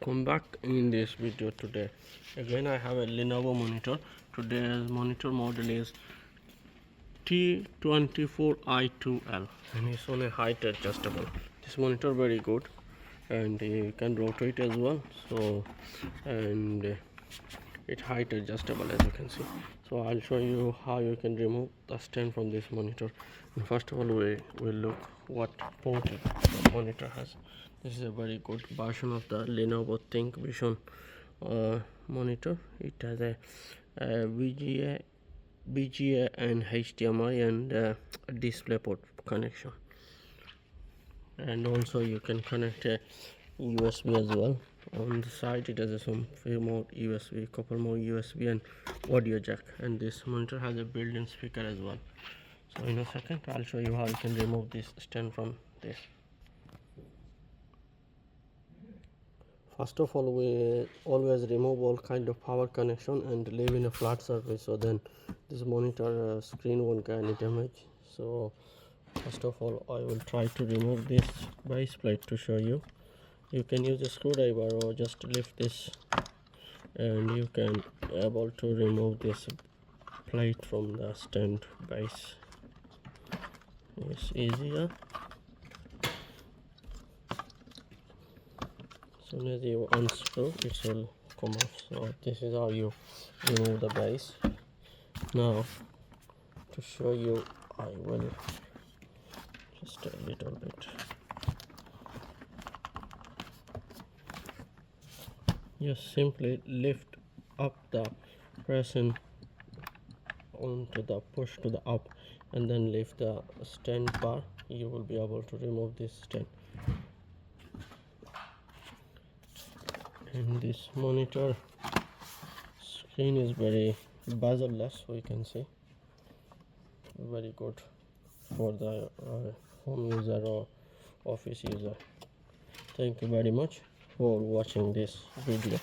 welcome back. In this video today again I have a Lenovo monitor. Today's monitor model is T24i2L and it's on a height adjustable. This monitor very good and you can rotate as well, so and it's height adjustable as you can see. So I'll show you how you can remove the stand from this monitor. And first of all, we will look what port the monitor has. This is a very good version of the Lenovo ThinkVision monitor. It has a VGA and HDMI and a DisplayPort connection, and also you can connect a USB as well. On the side it has some few more USB, couple more USB and audio jack, and this monitor has a built-in speaker as well. So in a second I'll show you how you can remove this stand from this. First of all, we always remove all kind of power connection and leave in a flat surface, so then this monitor screen won't get any damage. So first of all, I will try to remove this base plate to show you. You can use a screwdriver or just lift this and you can able to remove this plate from the stand base. It's easier. As soon as you unscrew, it will come off. So this is how you remove the base. Now to show you, I will just a little bit. Just simply lift up the pressing onto the push to the up and then lift the stand bar. You will be able to remove this stand. And this monitor screen is very bezel-less, so you can see, very good for the home user or office user. Thank you very much for watching this video.